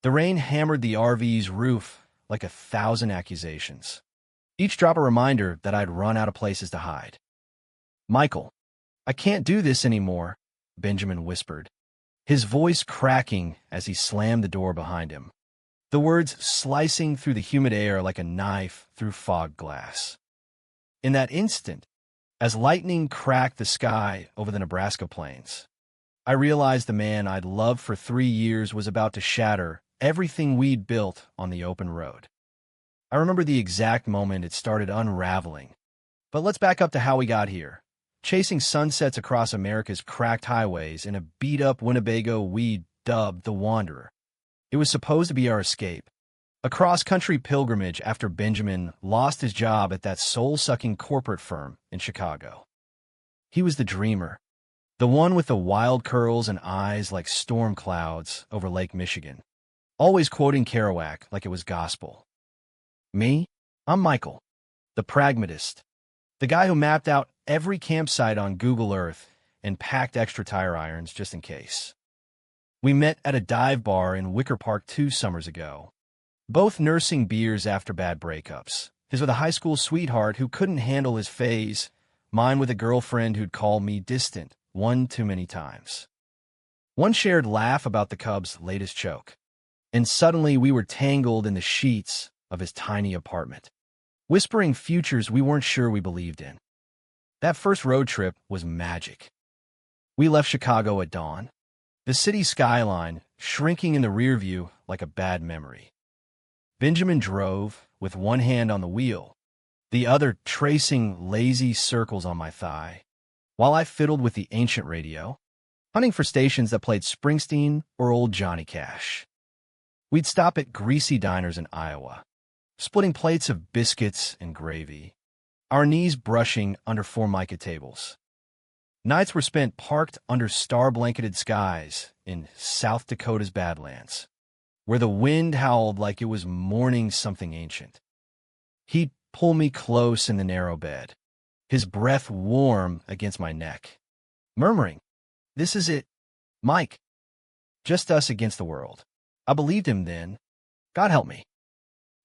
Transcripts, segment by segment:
The rain hammered the RV's roof like 1,000 accusations. Each drop a reminder that I'd run out of places to hide. "Michael, I can't do this anymore," Benjamin whispered, his voice cracking as he slammed the door behind him, the words slicing through the humid air like a knife through fog glass. In that instant, as lightning cracked the sky over the Nebraska plains, I realized the man I'd loved for 3 years was about to shatter everything we'd built on the open road. I remember the exact moment it started unraveling. But let's back up to how we got here. Chasing sunsets across America's cracked highways in a beat-up Winnebago we dubbed the Wanderer. It was supposed to be our escape, a cross-country pilgrimage after Benjamin lost his job at that soul-sucking corporate firm in Chicago. He was the dreamer, the one with the wild curls and eyes like storm clouds over Lake Michigan, always quoting Kerouac like it was gospel. Me? I'm Michael, the pragmatist, the guy who mapped out every campsite on Google Earth and packed extra tire irons just in case. We met at a dive bar in Wicker Park 2 summers ago, both nursing beers after bad breakups. His with a high school sweetheart who couldn't handle his phase, mine with a girlfriend who'd called me distant one too many times. One shared laugh about the Cubs' latest choke, and suddenly we were tangled in the sheets of his tiny apartment, whispering futures we weren't sure we believed in. That first road trip was magic. We left Chicago at dawn, the city skyline shrinking in the rear view like a bad memory. Benjamin drove, with one hand on the wheel, the other tracing lazy circles on my thigh, while I fiddled with the ancient radio, hunting for stations that played Springsteen or old Johnny Cash. We'd stop at greasy diners in Iowa, splitting plates of biscuits and gravy, our knees brushing under Formica tables. Nights were spent parked under star-blanketed skies in South Dakota's Badlands, where the wind howled like it was mourning something ancient. He'd pull me close in the narrow bed, his breath warm against my neck, murmuring, "This is it, Mike. Just us against the world." I believed him then. God help me.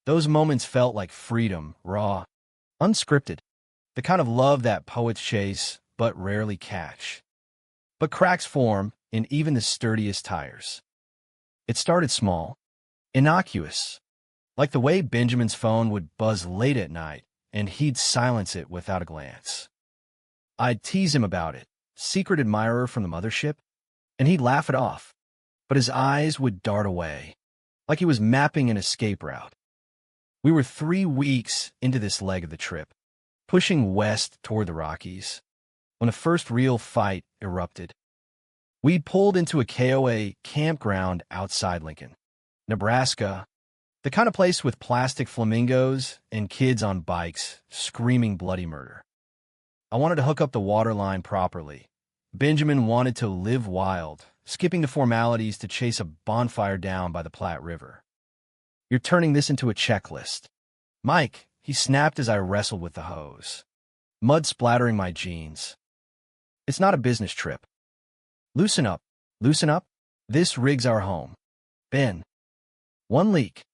Those moments felt like freedom, raw, unscripted, the kind of love that poets chase but rarely catch. But cracks form in even the sturdiest tires. It started small, innocuous, like the way Benjamin's phone would buzz late at night and he'd silence it without a glance. I'd tease him about it, secret admirer from the mothership, and he'd laugh it off, but his eyes would dart away, like he was mapping an escape route. We were 3 weeks into this leg of the trip, pushing west toward the Rockies, when the first real fight erupted. We'd pulled into a KOA campground outside Lincoln, Nebraska, the kind of place with plastic flamingos and kids on bikes screaming bloody murder. I wanted to hook up the water line properly. Benjamin wanted to live wild, skipping the formalities to chase a bonfire down by the Platte River. "You're turning this into a checklist." "Mike," he snapped as I wrestled with the hose, mud splattering my jeans. "It's not a business trip. Loosen up, loosen up. This rig's our home. Ben. One leak,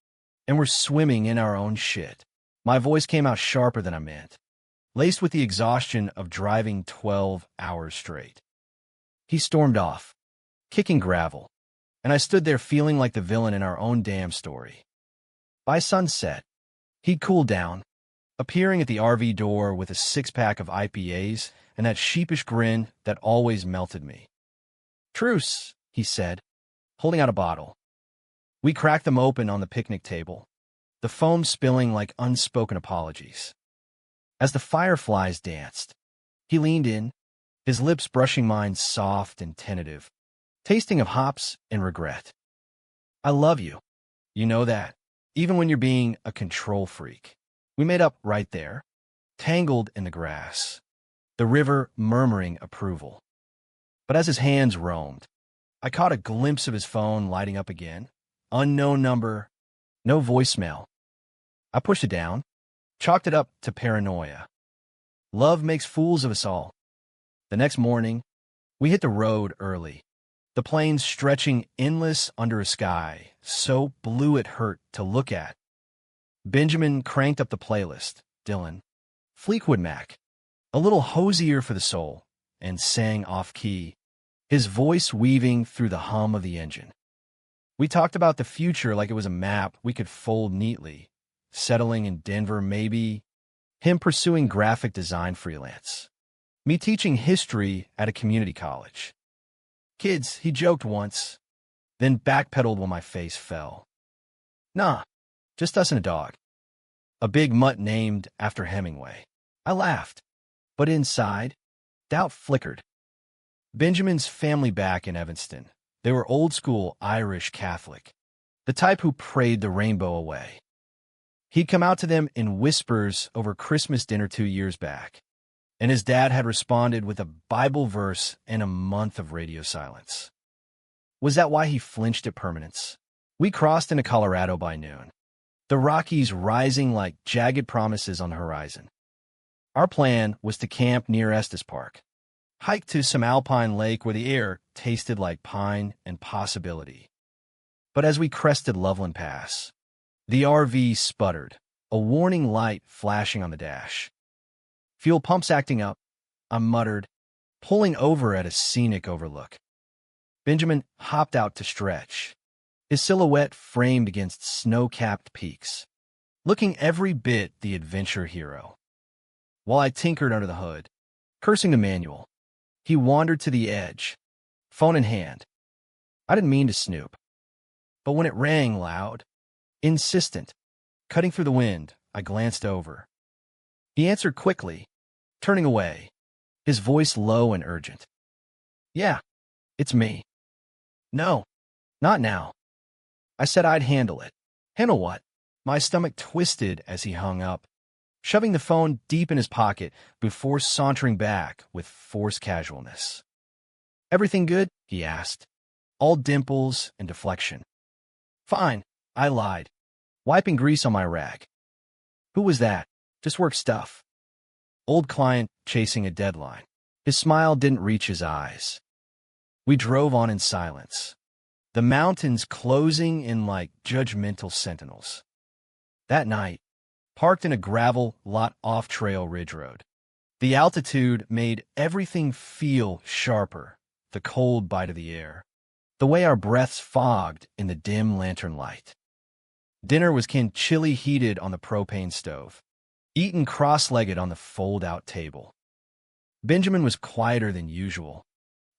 and we're swimming in our own shit." My voice came out sharper than I meant, laced with the exhaustion of driving 12 hours straight. He stormed off, kicking gravel, and I stood there feeling like the villain in our own damn story. By sunset, he'd cooled down, appearing at the RV door with a 6-pack of IPAs and that sheepish grin that always melted me. "Truce," he said, holding out a bottle. We cracked them open on the picnic table, the foam spilling like unspoken apologies. As the fireflies danced, he leaned in, his lips brushing mine soft and tentative, tasting of hops and regret. "I love you. You know that, even when you're being a control freak." We made up right there, tangled in the grass, the river murmuring approval. But as his hands roamed, I caught a glimpse of his phone lighting up again. Unknown number, no voicemail. I pushed it down, chalked it up to paranoia. Love makes fools of us all. The next morning, we hit the road early, the plains stretching endless under a sky so blue it hurt to look at. Benjamin cranked up the playlist, Dylan, Fleetwood Mac, a little hosier for the soul, and sang off-key, his voice weaving through the hum of the engine. We talked about the future like it was a map we could fold neatly, settling in Denver maybe, him pursuing graphic design freelance, me teaching history at a community college. Kids, he joked once, then backpedaled when my face fell. Nah, just us and a dog. A big mutt named after Hemingway. I laughed, but inside, doubt flickered. Benjamin's family back in Evanston. They were old-school Irish Catholic, the type who prayed the rainbow away. He'd come out to them in whispers over Christmas dinner 2 years back, and his dad had responded with a Bible verse and a month of radio silence. Was that why he flinched at permanence? We crossed into Colorado by noon, the Rockies rising like jagged promises on the horizon. Our plan was to camp near Estes Park, hike to some alpine lake where the air tasted like pine and possibility. But as we crested Loveland Pass, the RV sputtered, a warning light flashing on the dash. Fuel pumps acting up, I muttered, pulling over at a scenic overlook. Benjamin hopped out to stretch, his silhouette framed against snow-capped peaks, looking every bit the adventure hero. While I tinkered under the hood, cursing the manual, he wandered to the edge, phone in hand. I didn't mean to snoop, but when it rang loud, insistent, cutting through the wind, I glanced over. He answered quickly, turning away, his voice low and urgent. Yeah, it's me. No, not now. I said I'd handle it. Handle what? My stomach twisted as he hung up, shoving the phone deep in his pocket before sauntering back with forced casualness. Everything good? He asked, all dimples and deflection. Fine, I lied, wiping grease on my rag. Who was that? Just work stuff. Old client chasing a deadline. His smile didn't reach his eyes. We drove on in silence, the mountains closing in like judgmental sentinels. That night, parked in a gravel lot off-trail ridge road, the altitude made everything feel sharper, the cold bite of the air, the way our breaths fogged in the dim lantern light. Dinner was chilly heated on the propane stove, eaten cross-legged on the fold-out table. Benjamin was quieter than usual,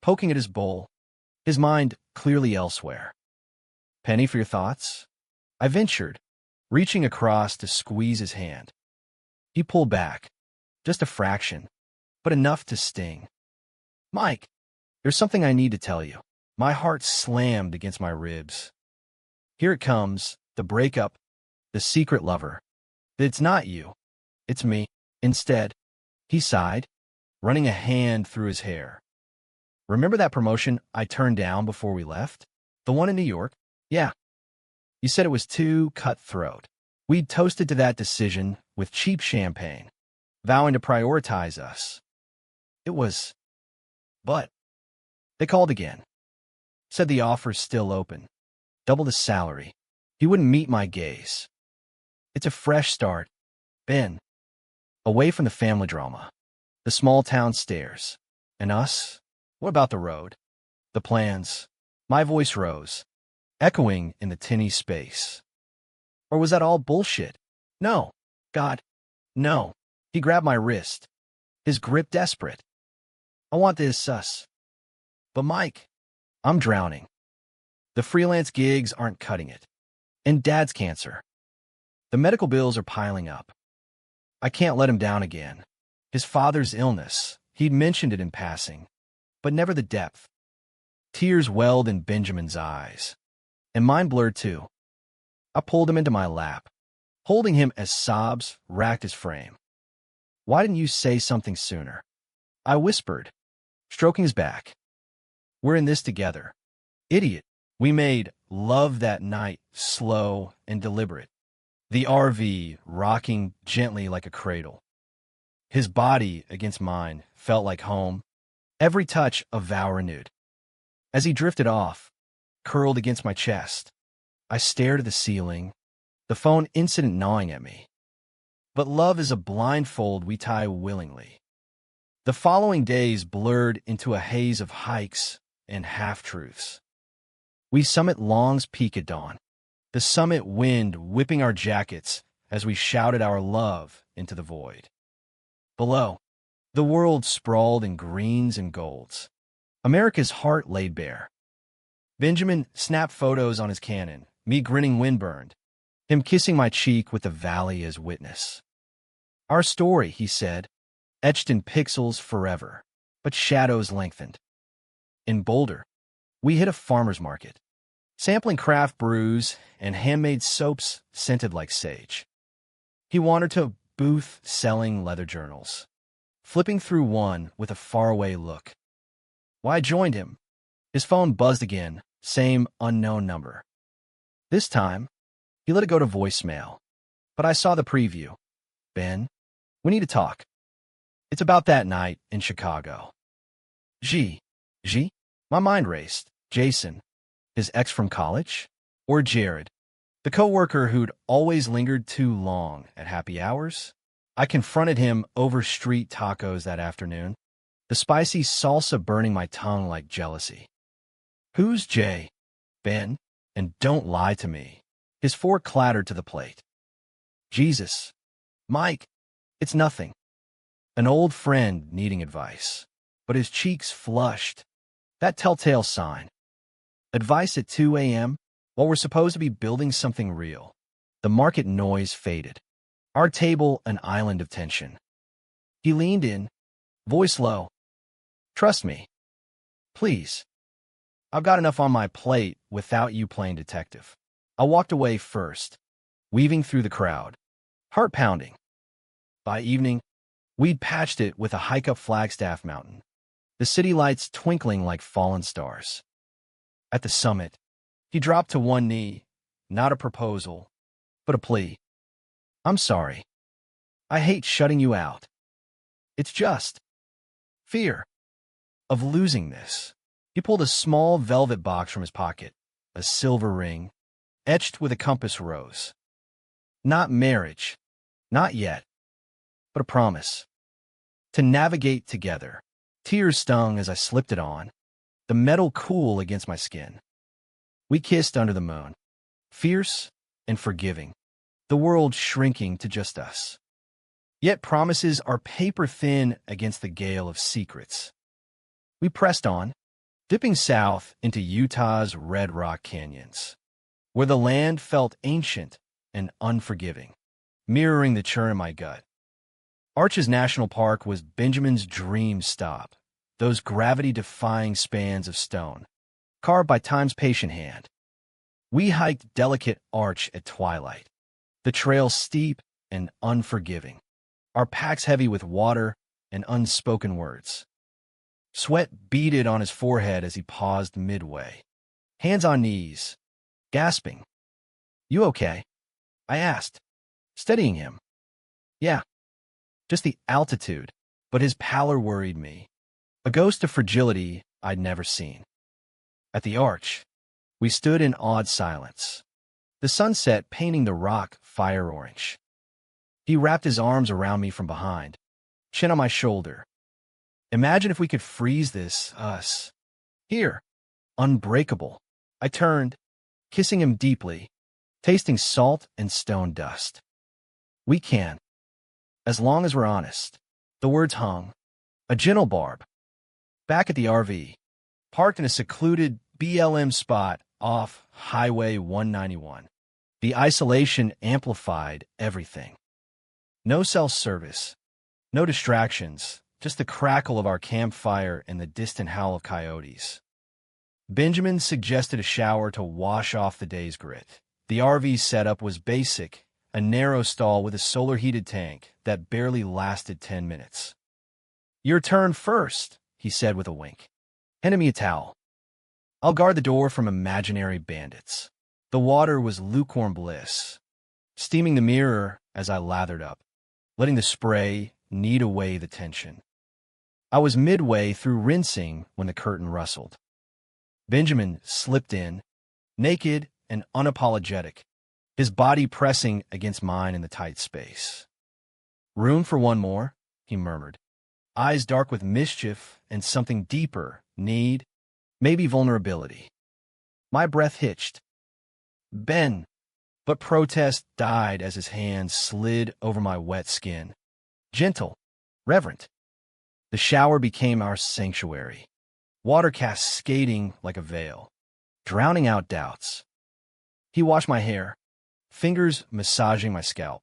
poking at his bowl, his mind clearly elsewhere. Penny for your thoughts? I ventured, reaching across to squeeze his hand. He pulled back, just a fraction, but enough to sting. Mike, there's something I need to tell you. My heart slammed against my ribs. Here it comes, the breakup, the secret lover. It's not you. It's me. Instead, he sighed, running a hand through his hair. Remember that promotion I turned down before we left? The one in New York? Yeah. You said it was too cutthroat. We'd toasted to that decision with cheap champagne, vowing to prioritize us. It was. But they called again. Said the offer's still open. Double the salary. He wouldn't meet my gaze. It's a fresh start, Ben. Away from the family drama, the small town stares. And us? What about the road? The plans? My voice rose, echoing in the tinny space. Or was that all bullshit? No. God, no. He grabbed my wrist, his grip desperate. I want this, sus. But Mike, I'm drowning. The freelance gigs aren't cutting it. And Dad's cancer. The medical bills are piling up. I can't let him down again. His father's illness, he'd mentioned it in passing, but never the depth. Tears welled in Benjamin's eyes, and mine blurred too. I pulled him into my lap, holding him as sobs racked his frame. Why didn't you say something sooner? I whispered, stroking his back. We're in this together. Idiot. We made love that night slow and deliberate, the RV rocking gently like a cradle. His body against mine felt like home, every touch a vow renewed. As he drifted off, curled against my chest, I stared at the ceiling, the phone incident gnawing at me. But love is a blindfold we tie willingly. The following days blurred into a haze of hikes and half-truths. We summit Long's Peak at dawn, the summit wind whipping our jackets as we shouted our love into the void. Below, the world sprawled in greens and golds. America's heart laid bare. Benjamin snapped photos on his Canon, me grinning windburned, him kissing my cheek with the valley as witness. Our story, he said, etched in pixels forever, but shadows lengthened. In Boulder, we hit a farmer's market, sampling craft brews and handmade soaps scented like sage. He wandered to a booth selling leather journals, flipping through one with a faraway look. Well, I joined him. His phone buzzed again, same unknown number. This time, he let it go to voicemail, but I saw the preview. Ben, we need to talk. It's about that night in Chicago. G. My mind raced. Jason, his ex from college? Or Jared, the coworker who'd always lingered too long at happy hours? I confronted him over street tacos that afternoon, the spicy salsa burning my tongue like jealousy. Who's Jay? Ben, and don't lie to me. His fork clattered to the plate. Jesus. Mike, it's nothing. An old friend needing advice, but his cheeks flushed. That telltale sign. Advice at 2 a.m. while we're supposed to be building something real. The market noise faded. Our table an island of tension. He leaned in, voice low. Trust me. Please. I've got enough on my plate without you playing detective. I walked away first, weaving through the crowd, heart pounding. By evening, we'd patched it with a hike up Flagstaff Mountain, the city lights twinkling like fallen stars. At the summit, he dropped to one knee, not a proposal, but a plea. I'm sorry. I hate shutting you out. It's just fear of losing this. He pulled a small velvet box from his pocket, a silver ring, etched with a compass rose. Not marriage, not yet, but a promise. To navigate together. Tears stung as I slipped it on, the metal cool against my skin. We kissed under the moon, fierce and forgiving, the world shrinking to just us. Yet promises are paper-thin against the gale of secrets. We pressed on, dipping south into Utah's Red Rock canyons, where the land felt ancient and unforgiving, mirroring the churn in my gut. Arches National Park was Benjamin's dream stop, those gravity-defying spans of stone, carved by time's patient hand. We hiked delicate arch at twilight, the trail steep and unforgiving, our packs heavy with water and unspoken words. Sweat beaded on his forehead as he paused midway, hands on knees, gasping. You okay? I asked, steadying him. Yeah. Just the altitude, but his pallor worried me, a ghost of fragility I'd never seen. At the arch, we stood in awed silence, the sunset painting the rock fire orange. He wrapped his arms around me from behind, chin on my shoulder. Imagine if we could freeze this, us. Here, unbreakable. I turned, kissing him deeply, tasting salt and stone dust. We can. As long as we're honest. The words hung. A gentle barb. Back at the RV, parked in a secluded BLM spot off Highway 191. The isolation amplified everything. No cell service, no distractions, just the crackle of our campfire and the distant howl of coyotes. Benjamin suggested a shower to wash off the day's grit. The RV setup was basic, a narrow stall with a solar-heated tank that barely lasted 10 minutes. Your turn first, he said with a wink. Hand me a towel. I'll guard the door from imaginary bandits. The water was lukewarm bliss, steaming the mirror as I lathered up, letting the spray knead away the tension. I was midway through rinsing when the curtain rustled. Benjamin slipped in, naked and unapologetic, his body pressing against mine in the tight space. "Room for one more?" he murmured, eyes dark with mischief and something deeper, need, maybe vulnerability. My breath hitched. "Ben," but protest died as his hand slid over my wet skin. Gentle, reverent. The shower became our sanctuary, water cascading like a veil, drowning out doubts. He washed my hair, fingers massaging my scalp,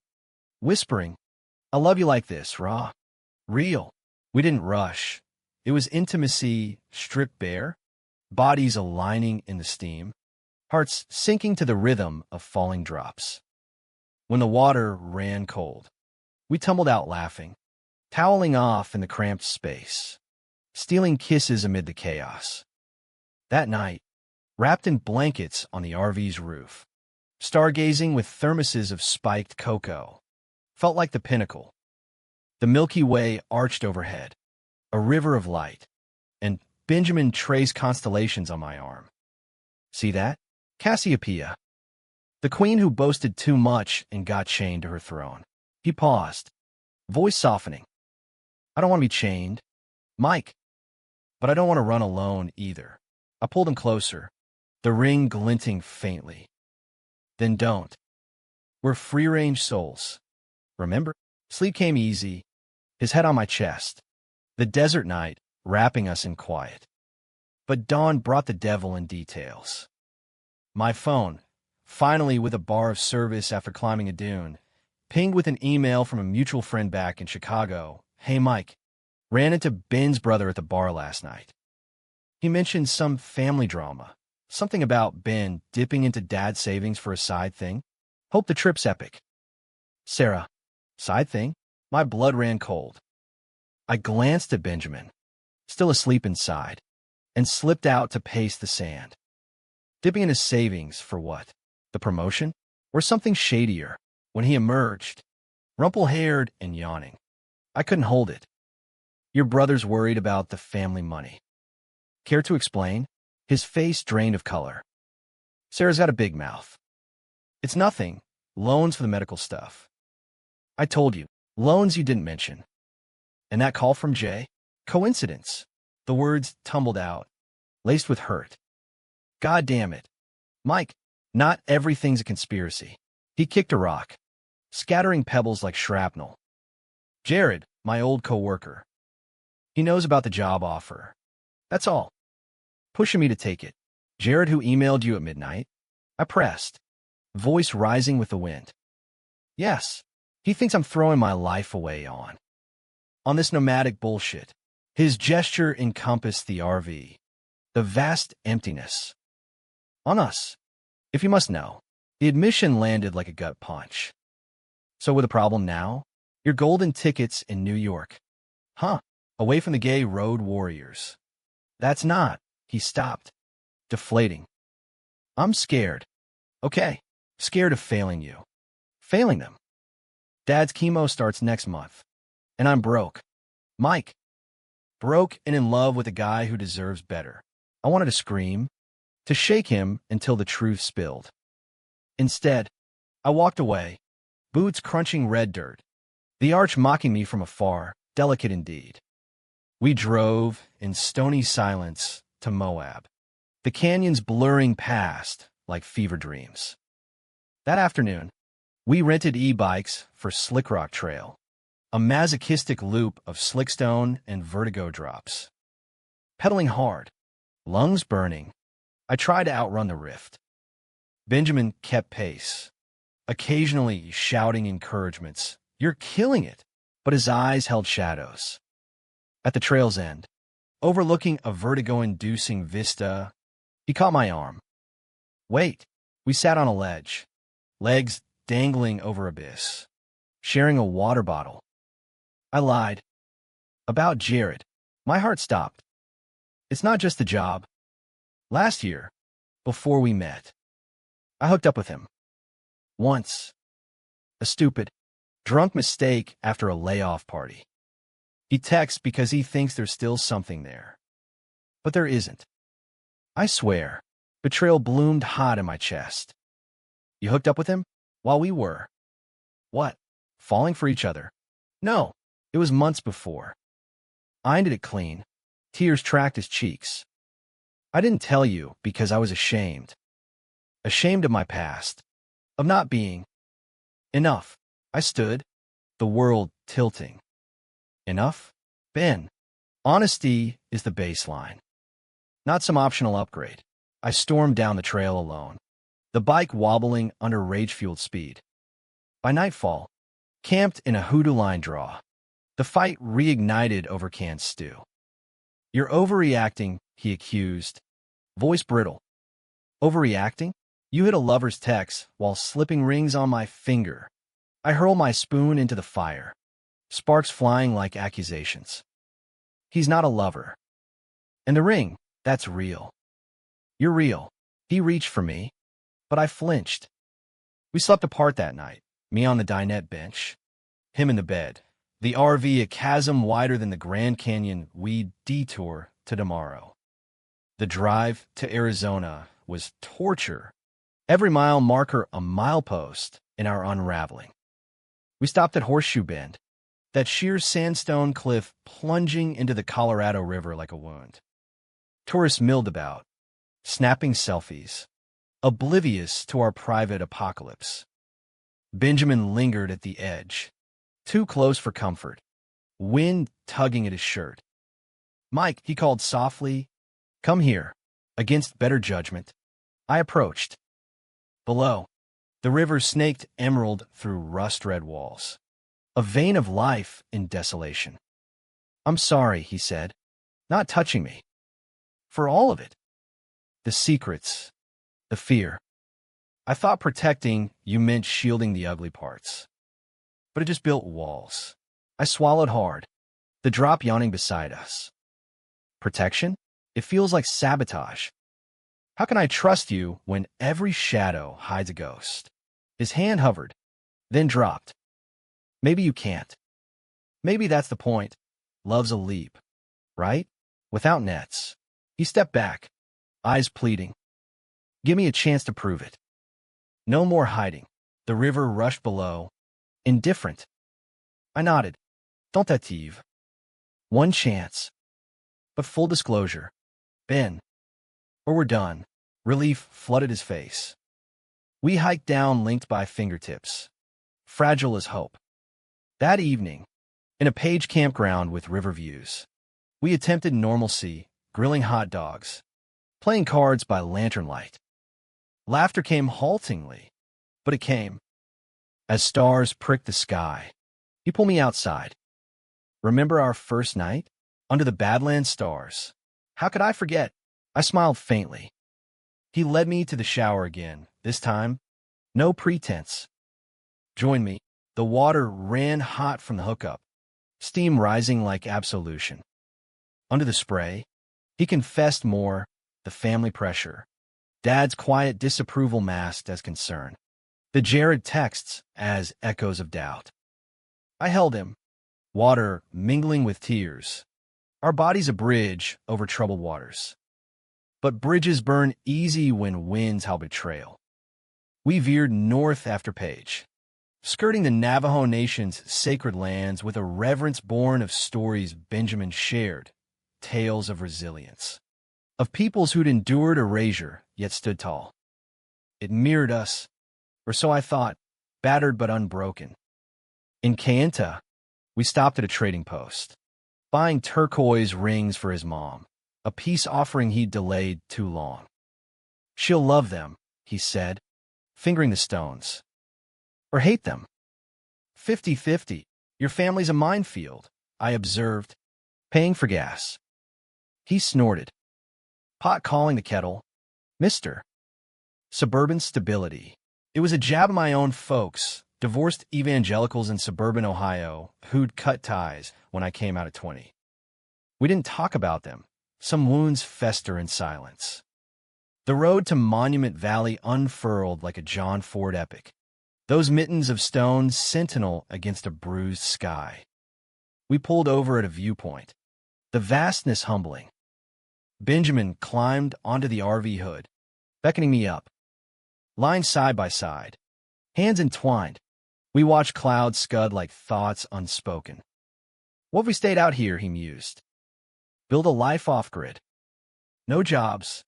whispering, "I love you like this, raw, real." We didn't rush. It was intimacy stripped bare, bodies aligning in the steam, hearts sinking to the rhythm of falling drops. When the water ran cold, we tumbled out laughing, toweling off in the cramped space, stealing kisses amid the chaos. That night, wrapped in blankets on the RV's roof, stargazing with thermoses of spiked cocoa, felt like the pinnacle. The Milky Way arched overhead, a river of light, and Benjamin traced constellations on my arm. "See that? Cassiopeia, the queen who boasted too much and got chained to her throne." He paused, voice softening. "I don't want to be chained, Mike, but I don't want to run alone either." I pulled him closer, the ring glinting faintly. "Then don't. We're free-range souls. Remember?" Sleep came easy, his head on my chest, the desert night wrapping us in quiet. But dawn brought the devil in details. My phone, finally with a bar of service after climbing a dune, pinged with an email from a mutual friend back in Chicago. "Hey, Mike, ran into Ben's brother at the bar last night. He mentioned some family drama, something about Ben dipping into dad's savings for a side thing. Hope the trip's epic." Sarah, side thing? My blood ran cold. I glanced at Benjamin, still asleep inside, and slipped out to pace the sand. Dipping in his savings for what? The promotion? Or something shadier? When he emerged, rumple-haired and yawning, I couldn't hold it. "Your brother's worried about the family money. Care to explain?" His face drained of color. Sarah's got a big mouth. "It's nothing. Loans for the medical stuff." "I told you. Loans you didn't mention." "And that call from Jay? Coincidence?" The words tumbled out, laced with hurt. "God damn it. Mike, not everything's a conspiracy." He kicked a rock, scattering pebbles like shrapnel. "Jared, my old co-worker. He knows about the job offer. That's all. Pushing me to take it." "Jared who emailed you at midnight?" I pressed, voice rising with the wind. "Yes. He thinks I'm throwing my life away on this nomadic bullshit." His gesture encompassed the RV, the vast emptiness. "On us. If you must know." The admission landed like a gut punch. "So with a problem now? Your golden tickets in New York. Huh? Away from the gay road warriors." "That's not." He stopped, deflating. "I'm scared. Okay. Scared of failing you. Failing them. Dad's chemo starts next month, and I'm broke. Mike. Broke and in love with a guy who deserves better." I wanted to scream, to shake him until the truth spilled. Instead, I walked away, boots crunching red dirt, the arch mocking me from afar, delicate indeed. We drove, in stony silence, to Moab, the canyons blurring past like fever dreams. That afternoon, we rented e-bikes for Slick Rock Trail, a masochistic loop of slickstone and vertigo drops. Pedaling hard, lungs burning, I tried to outrun the rift. Benjamin kept pace, occasionally shouting encouragements. "You're killing it!" But his eyes held shadows. At the trail's end, overlooking a vertigo-inducing vista, he caught my arm. "Wait." We sat on a ledge, legs dangling over abyss, sharing a water bottle. I lied. About Jared. My heart stopped. "It's not just the job. Last year, before we met, I hooked up with him. Once. A stupid, drunk mistake after a layoff party. He texts because he thinks there's still something there. But there isn't." I swear, betrayal bloomed hot in my chest. You hooked up with him? While we were. What? Falling for each other? No, it was months before. I ended it clean. Tears tracked his cheeks. I didn't tell you because I was ashamed. Ashamed of my past. Of not being enough. I stood, the world tilting. Enough? Ben. Honesty is the baseline. Not some optional upgrade. I stormed down the trail alone, the bike wobbling under rage-fueled speed. By nightfall, camped in a hoodoo line draw, the fight reignited over canned stew. You're overreacting, he accused, voice brittle. Overreacting? You hit a lover's text while slipping rings on my finger. I hurl my spoon into the fire, sparks flying like accusations. He's not a lover. And the ring, that's real. You're real. He reached for me, but I flinched. We slept apart that night, me on the dinette bench, him in the bed, the RV a chasm wider than the Grand Canyon we'd detour to tomorrow. The drive to Arizona was torture. Every mile marker a milepost in our unraveling. We stopped at Horseshoe Bend, that sheer sandstone cliff plunging into the Colorado River like a wound. Tourists milled about, snapping selfies, oblivious to our private apocalypse. Benjamin lingered at the edge, too close for comfort, wind tugging at his shirt. Mike, he called softly, come here, against better judgment. I approached. Below, the river snaked emerald through rust-red walls, a vein of life in desolation. I'm sorry, he said, not touching me. For all of it. The secrets, the fear. I thought protecting you meant shielding the ugly parts. But it just built walls. I swallowed hard, the drop yawning beside us. Protection? It feels like sabotage. How can I trust you when every shadow hides a ghost? His hand hovered, then dropped. Maybe you can't. Maybe that's the point. Love's a leap, right? Without nets. He stepped back, eyes pleading. Give me a chance to prove it. No more hiding. The river rushed below, indifferent. I nodded. Tentative. One chance. But full disclosure. Ben. Or we're done. Relief flooded his face. We hiked down linked by fingertips. Fragile as hope. That evening, in a Page campground with river views, we attempted normalcy, grilling hot dogs, playing cards by lantern light. Laughter came haltingly, but it came. As stars pricked the sky, he pulled me outside. Remember our first night? Under the Badlands stars. How could I forget? I smiled faintly. He led me to the shower again, this time, no pretense. Join me. The water ran hot from the hookup, steam rising like absolution. Under the spray, he confessed more, the family pressure, Dad's quiet disapproval masked as concern, the Jared texts as echoes of doubt. I held him, water mingling with tears, our bodies a bridge over troubled waters. But bridges burn easy when winds howl betrayal. We veered north after Page, skirting the Navajo Nation's sacred lands with a reverence born of stories Benjamin shared, tales of resilience, of peoples who'd endured erasure yet stood tall. It mirrored us, or so I thought, battered but unbroken. In Kayenta, we stopped at a trading post, buying turquoise rings for his mom, a peace offering he'd delayed too long. She'll love them, he said, fingering the stones. Or hate them. 50-50. Your family's a minefield, I observed, paying for gas. He snorted. Pot calling the kettle. Mister. Suburban stability. It was a jab at my own folks, divorced evangelicals in suburban Ohio, who'd cut ties when I came out at 20. We didn't talk about them. Some wounds fester in silence. The road to Monument Valley unfurled like a John Ford epic. Those mittens of stone sentinel against a bruised sky. We pulled over at a viewpoint. The vastness humbling. Benjamin climbed onto the RV hood, beckoning me up. Lying side by side, hands entwined, we watched clouds scud like thoughts unspoken. What if we stayed out here, he mused. Build a life off-grid. No jobs,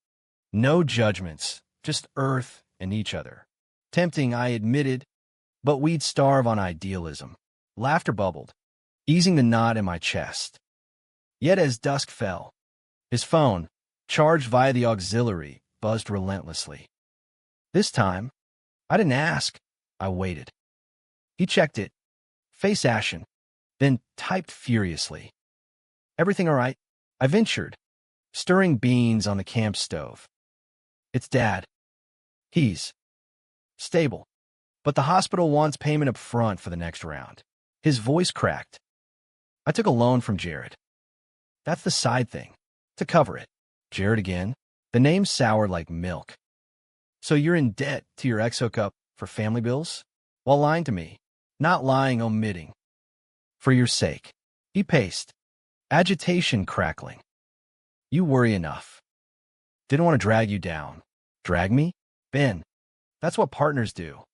no judgments, just Earth and each other. Tempting, I admitted, but we'd starve on idealism. Laughter bubbled, easing the knot in my chest. Yet as dusk fell, his phone, charged via the auxiliary, buzzed relentlessly. This time, I didn't ask. I waited. He checked it, face ashen, then typed furiously. Everything all right? I ventured, stirring beans on the camp stove. It's Dad. He's stable, but the hospital wants payment up front for the next round. His voice cracked. I took a loan from Jared. That's the side thing, to cover it. Jared again? The name soured like milk. So you're in debt to your ex-hookup for family bills? While lying to me. Not lying, omitting. For your sake. He paced, agitation crackling. You worry enough. Didn't want to drag you down. Drag me? Ben. That's what partners do.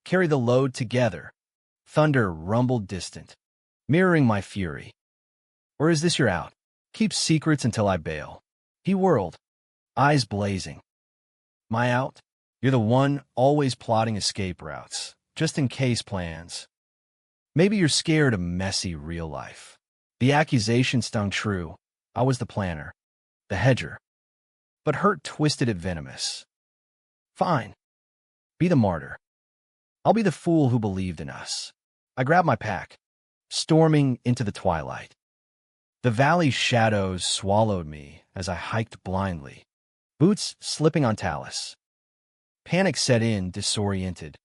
Carry the load together. Thunder rumbled distant, mirroring my fury. Or is this your out? Keep secrets until I bail. He whirled, eyes blazing. My out? You're the one always plotting escape routes, just in case plans. Maybe you're scared of messy real life. The accusation stung true. I was the planner, the hedger. But hurt twisted it venomous. Fine. Be the martyr. I'll be the fool who believed in us. I grabbed my pack, storming into the twilight. The valley's shadows swallowed me as I hiked blindly, boots slipping on talus. Panic set in, disoriented.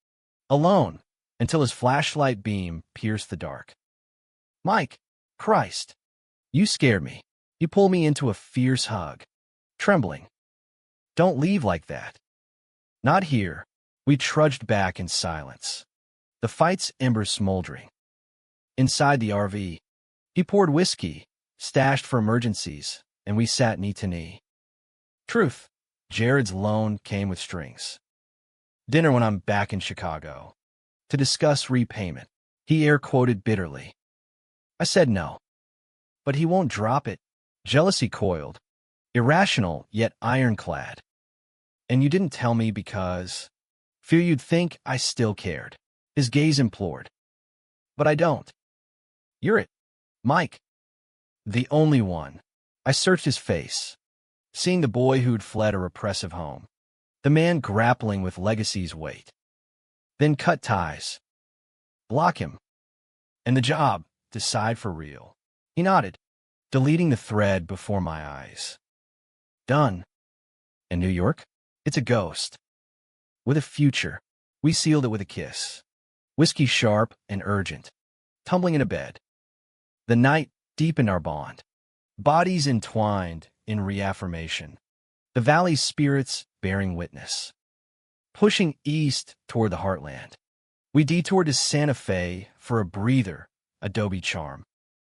Alone, until his flashlight beam pierced the dark. Mike, Christ, you scared me. You pulled me into a fierce hug, trembling. Don't leave like that. Not here. We trudged back in silence, the fight's embers smoldering. Inside the RV, he poured whiskey, stashed for emergencies, and we sat knee to knee. Truth, Jared's loan came with strings. Dinner when I'm back in Chicago. To discuss repayment, he air-quoted bitterly. I said no. But he won't drop it. Jealousy coiled, irrational yet ironclad. And you didn't tell me because... fear you'd think I still cared. His gaze implored. But I don't. You're it, Mike. The only one. I searched his face, seeing the boy who'd fled a repressive home, the man grappling with legacy's weight. Then cut ties. Block him. And the job, decide for real. He nodded, deleting the thread before my eyes. Done. In New York? It's a ghost. With a future, we sealed it with a kiss. Whiskey sharp and urgent, tumbling into bed. The night deepened our bond, bodies entwined in reaffirmation, the valley's spirits bearing witness. Pushing east toward the heartland, we detoured to Santa Fe for a breather, adobe charm,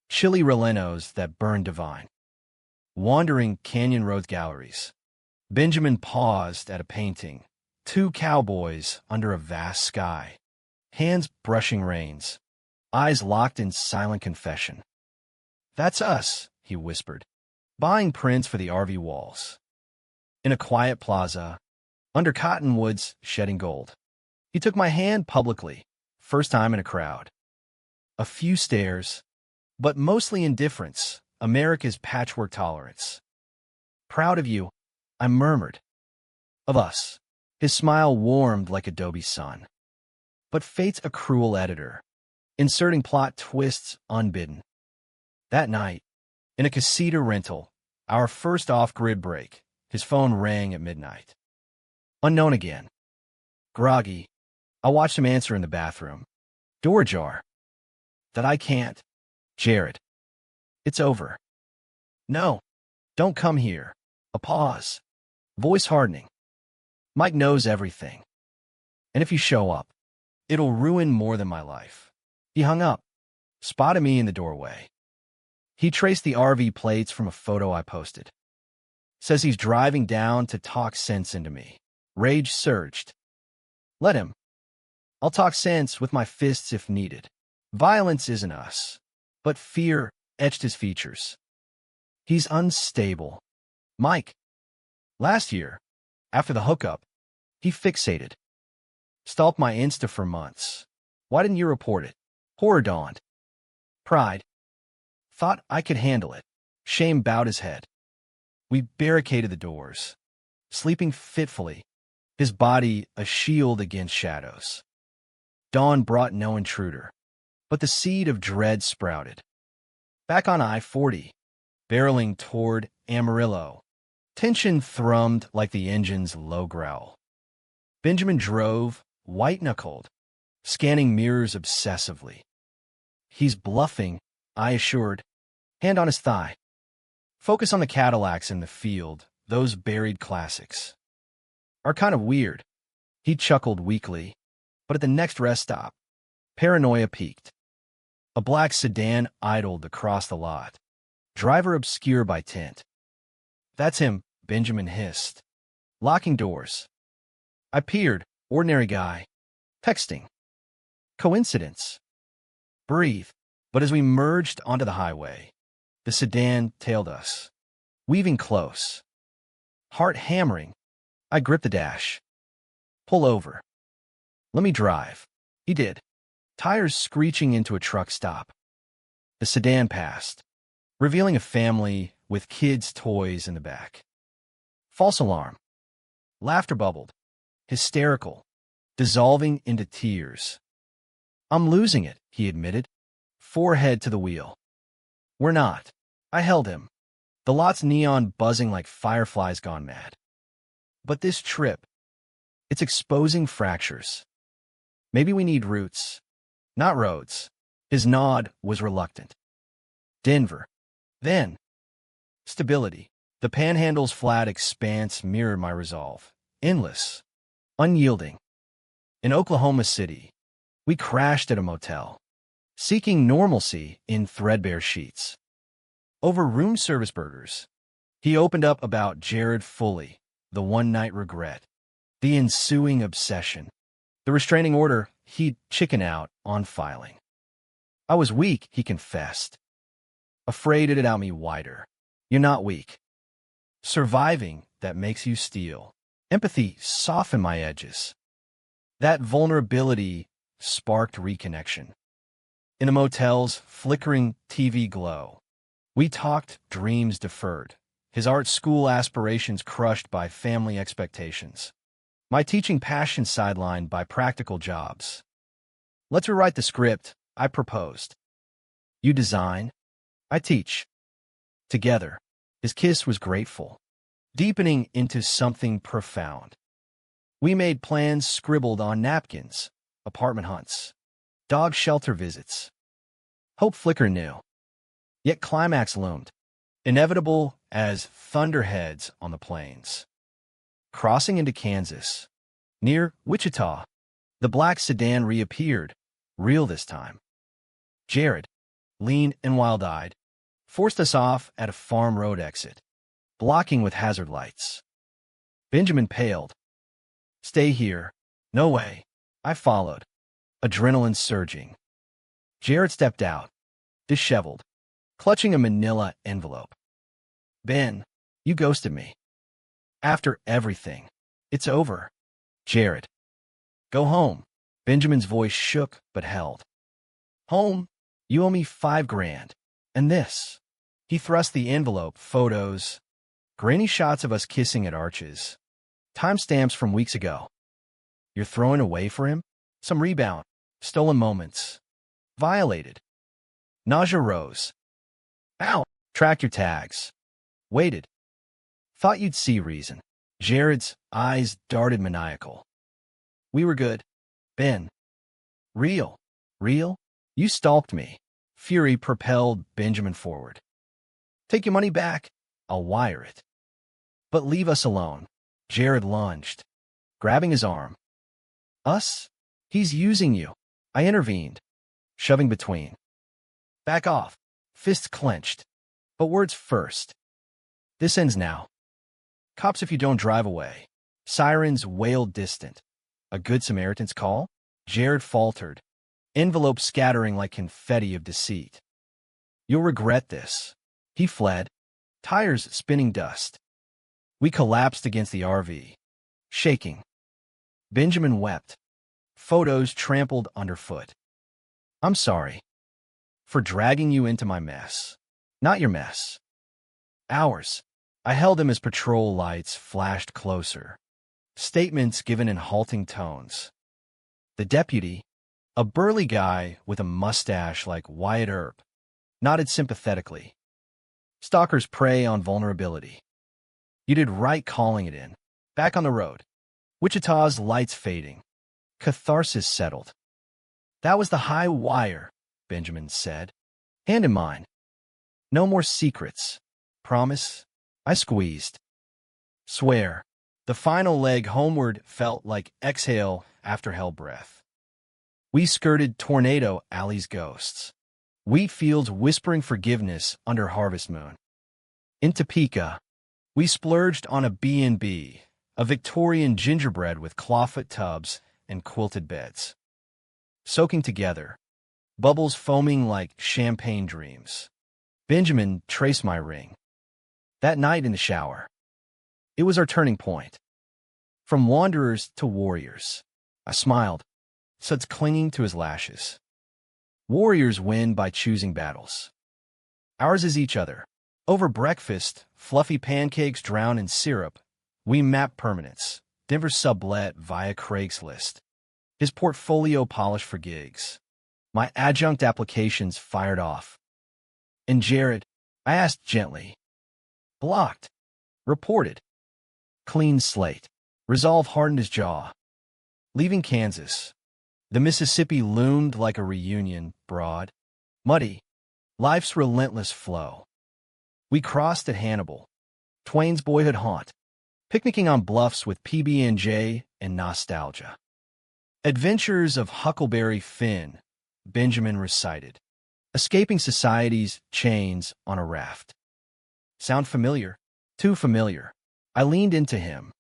chilly Relenos that burned divine. Wandering Canyon Road galleries, Benjamin paused at a painting. Two cowboys under a vast sky, hands brushing reins, eyes locked in silent confession. That's us, he whispered, buying prints for the RV walls. In a quiet plaza, under cottonwoods shedding gold, he took my hand publicly, first time in a crowd. A few stares, but mostly indifference, America's patchwork tolerance. Proud of you, I murmured. Of us. His smile warmed like adobe sun. But fate's a cruel editor, inserting plot twists unbidden. That night, in a casita rental, our first off-grid break, his phone rang at midnight. Unknown again. Groggy, I watched him answer in the bathroom. Door ajar. That I can't. Jared. It's over. No, don't come here. A pause. Voice hardening. Mike knows everything. And if you show up, it'll ruin more than my life. He hung up, spotted me in the doorway. He traced the RV plates from a photo I posted. Says he's driving down to talk sense into me. Rage surged. Let him. I'll talk sense with my fists if needed. Violence isn't us, but fear etched his features. He's unstable. Mike. Last year, after the hookup, he fixated. Stalked my Insta for months. Why didn't you report it? Horror dawned. Pride. Thought I could handle it. Shame bowed his head. We barricaded the doors, sleeping fitfully, his body a shield against shadows. Dawn brought no intruder, but the seed of dread sprouted. Back on I-40, barreling toward Amarillo, tension thrummed like the engine's low growl. Benjamin drove, white-knuckled, scanning mirrors obsessively. He's bluffing, I assured, hand on his thigh. Focus on the Cadillacs in the field, those buried classics. Are kind of weird. He chuckled weakly, but at the next rest stop, paranoia peaked. A black sedan idled across the lot, driver obscure by tint. That's him, Benjamin hissed. Locking doors. I peered, ordinary guy. Texting. Coincidence. Breathe. But as we merged onto the highway, the sedan tailed us, weaving close. Heart hammering, I gripped the dash. Pull over. Let me drive. He did, tires screeching into a truck stop. The sedan passed, revealing a family with kids' toys in the back. False alarm. Laughter bubbled, hysterical, dissolving into tears. I'm losing it, he admitted, forehead to the wheel. We're not. I held him, the lot's neon buzzing like fireflies gone mad. But this trip, it's exposing fractures. Maybe we need roots, not roads. His nod was reluctant. Denver. Then. Stability. The Panhandle's flat expanse mirrored my resolve. Endless. Unyielding. In Oklahoma City, we crashed at a motel, seeking normalcy in threadbare sheets. Over room service burgers, he opened up about Jared fully, the one-night regret, the ensuing obsession, the restraining order he'd chicken out on filing. I was weak, he confessed. Afraid it'd out me wider. You're not weak. Surviving that makes you steal. Empathy softened my edges. That vulnerability sparked reconnection. In the motel's flickering TV glow, we talked dreams deferred, his art school aspirations crushed by family expectations, my teaching passion sidelined by practical jobs. Let's rewrite the script, I proposed. You design, I teach. Together, his kiss was grateful, deepening into something profound. We made plans scribbled on napkins, apartment hunts, dog shelter visits. Hope flickered new. Yet climax loomed, inevitable as thunderheads on the plains. Crossing into Kansas, near Wichita, the black sedan reappeared, real this time. Jared, lean and wild-eyed, forced us off at a farm road exit, blocking with hazard lights. Benjamin paled. Stay here. No way. I followed, adrenaline surging. Jared stepped out, disheveled, clutching a manila envelope. Ben, you ghosted me. After everything, it's over. Jared. Go home. Benjamin's voice shook but held. Home? You owe me $5,000. And this. He thrust the envelope, photos, grainy shots of us kissing at Arches, timestamps from weeks ago. You're throwing away for him? Some rebound, stolen moments, violated. Nausea rose. Ow! Track your tags. Waited. Thought you'd see reason. Jared's eyes darted maniacal. We were good. Ben. Real. Real? You stalked me. Fury propelled Benjamin forward. Take your money back. I'll wire it. But leave us alone. Jared lunged, grabbing his arm. Us? He's using you. I intervened, shoving between. Back off. Fists clenched. But words first. This ends now. Cops if you don't drive away. Sirens wailed distant. A Good Samaritan's call? Jared faltered, envelope scattering like confetti of deceit. You'll regret this. He fled, tires spinning dust. We collapsed against the RV, shaking. Benjamin wept. Photos trampled underfoot. I'm sorry for dragging you into my mess. Not your mess. Ours. I held him as patrol lights flashed closer. Statements given in halting tones. The deputy, a burly guy with a mustache like Wyatt Earp, nodded sympathetically. Stalkers prey on vulnerability. You did right calling it in. Back on the road. Wichita's lights fading. Catharsis settled. That was the high wire, Benjamin said. Hand in mine. No more secrets. Promise? I squeezed. Swear. The final leg homeward felt like exhale after hell breath. We skirted Tornado Alley's ghosts. Wheat fields whispering forgiveness under harvest moon. In Topeka, we splurged on a B&B, a Victorian gingerbread with clawfoot tubs and quilted beds. Soaking together, bubbles foaming like champagne dreams. Benjamin traced my ring. That night in the shower, it was our turning point. From wanderers to warriors. I smiled, suds clinging to his lashes. Warriors win by choosing battles. Ours is each other. Over breakfast, fluffy pancakes drowned in syrup. We map permanence. Denver sublet via Craigslist. His portfolio polished for gigs. My adjunct applications fired off. And Jared, I asked gently. Blocked. Reported. Clean slate. Resolve hardened his jaw. Leaving Kansas. The Mississippi loomed like a reunion, broad, muddy, life's relentless flow. We crossed at Hannibal, Twain's boyhood haunt, picnicking on bluffs with PB&J and nostalgia. Adventures of Huckleberry Finn, Benjamin recited, escaping society's chains on a raft. Sound familiar? Too familiar. I leaned into him,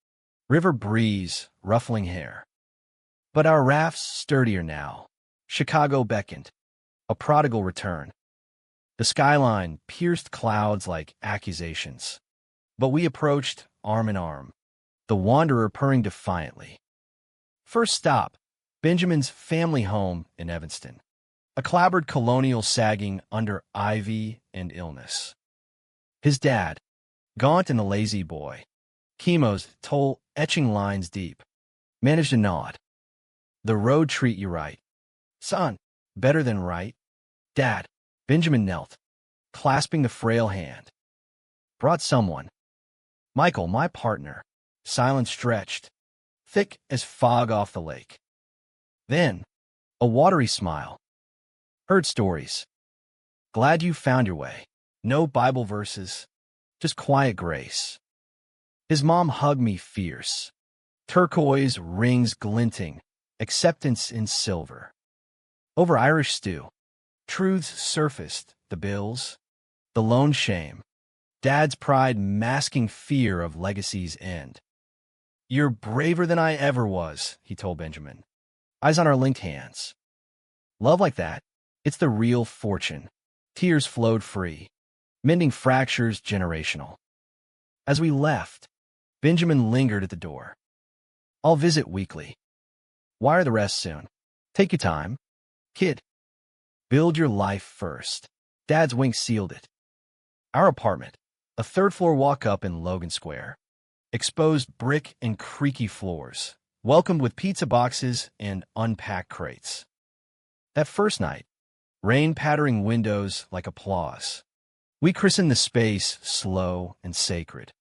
river breeze, ruffling hair. But our raft's sturdier now. Chicago beckoned. A prodigal return. The skyline pierced clouds like accusations. But we approached arm in arm, the wanderer purring defiantly. First stop, Benjamin's family home in Evanston. A clabbered colonial sagging under ivy and illness. His dad, gaunt and a lazy boy, chemo's toll etching lines deep, managed to nod. The road treat you right. Son, better than right. Dad, Benjamin knelt, clasping the frail hand. Brought someone. Michael, my partner. Silence stretched, thick as fog off the lake. Then, a watery smile. Heard stories. Glad you found your way. No Bible verses, just quiet grace. His mom hugged me fierce. Turquoise rings glinting. Acceptance in silver. Over Irish stew, truths surfaced, the bills, the lone shame, Dad's pride masking fear of legacy's end. You're braver than I ever was, he told Benjamin. Eyes on our linked hands. Love like that, it's the real fortune. Tears flowed free, mending fractures generational. As we left, Benjamin lingered at the door. I'll visit weekly. Wire the rest soon. Take your time. Kid. Build your life first. Dad's wink sealed it. Our apartment, a third-floor walk-up in Logan Square. Exposed brick and creaky floors, welcomed with pizza boxes and unpacked crates. That first night, rain pattering windows like applause. We christened the space slow and sacred.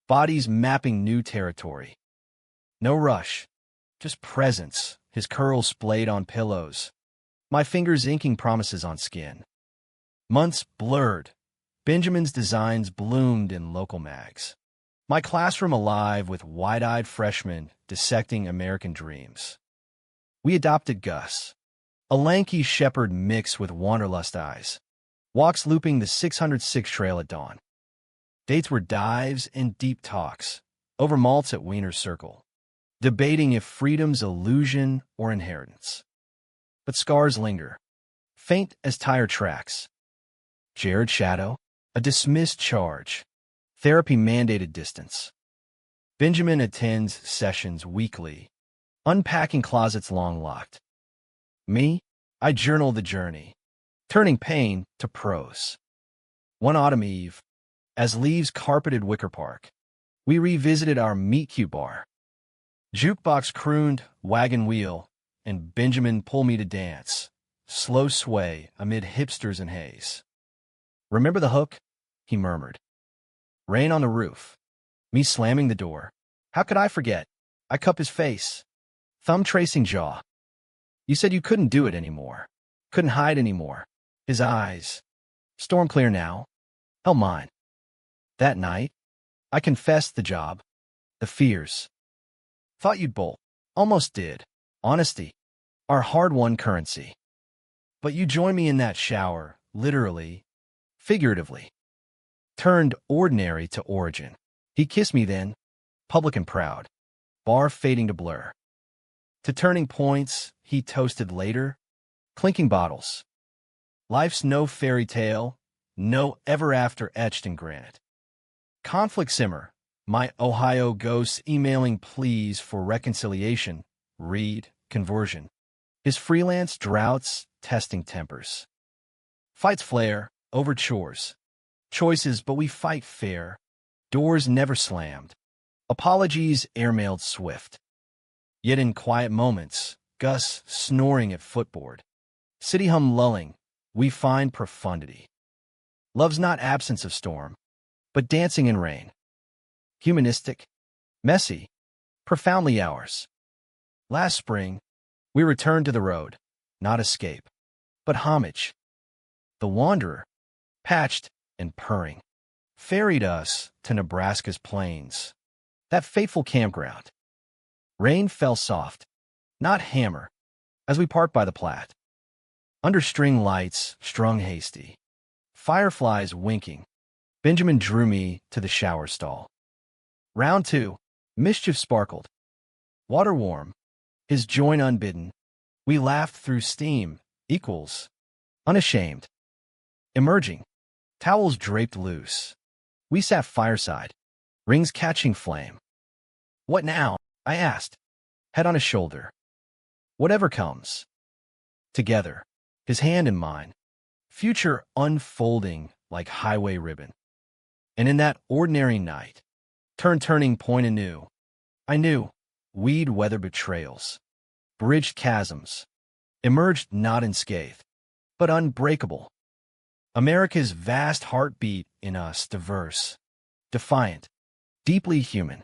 Bodies mapping new territory. No rush. Just presence, his curls splayed on pillows, my fingers inking promises on skin. Months blurred. Benjamin's designs bloomed in local mags. My classroom alive with wide-eyed freshmen dissecting American dreams. We adopted Gus, a lanky shepherd mixed with wanderlust eyes, walks looping the 606 trail at dawn. Dates were dives and deep talks, over malts at Wiener Circle, debating if freedom's illusion or inheritance. But scars linger, faint as tire tracks. Jared shadow, a dismissed charge, therapy-mandated distance. Benjamin attends sessions weekly, unpacking closets long locked. Me, I journal the journey, turning pain to prose. One autumn eve, as leaves carpeted Wicker Park, we revisited our meet-cute bar. Jukebox crooned Wagon Wheel, and Benjamin pulled me to dance, slow sway amid hipsters and haze. Remember the hook? He murmured. Rain on the roof. Me slamming the door. How could I forget? I cup his face. Thumb tracing jaw. You said you couldn't do it anymore. Couldn't hide anymore. His eyes. Storm clear now. Hell mine. That night, I confessed the job. The fears. Thought you'd bolt. Almost did. Honesty. Our hard-won currency. But you joined me in that shower, literally, figuratively. Turned ordinary to origin. He kissed me then, public and proud, bar fading to blur. To turning points, he toasted later, clinking bottles. Life's no fairy tale, no ever after etched in granite. Conflict simmer, my Ohio ghosts emailing pleas for reconciliation, read, conversion. His freelance droughts, testing tempers. Fights flare, over chores. Choices, but we fight fair. Doors never slammed. Apologies airmailed swift. Yet in quiet moments, Gus snoring at footboard. City hum lulling, we find profundity. Love's not absence of storm, but dancing in rain. Humanistic, messy, profoundly ours. Last spring, we returned to the road, not escape, but homage. The wanderer, patched and purring, ferried us to Nebraska's plains, that fateful campground. Rain fell soft, not hammer, as we parked by the Platte. Under string lights, strung hasty, fireflies winking, Benjamin drew me to the shower stall. Round two, mischief sparkled. Water warm, his join unbidden. We laughed through steam, equals, unashamed. Emerging, towels draped loose. We sat fireside, rings catching flame. What now? I asked, head on his shoulder. Whatever comes. Together, his hand in mine, future unfolding like highway ribbon. And in that ordinary night, turning point anew, I knew we'd weather betrayals, bridged chasms, emerged not unscathed, but unbreakable. America's vast heartbeat in us diverse, defiant, deeply human.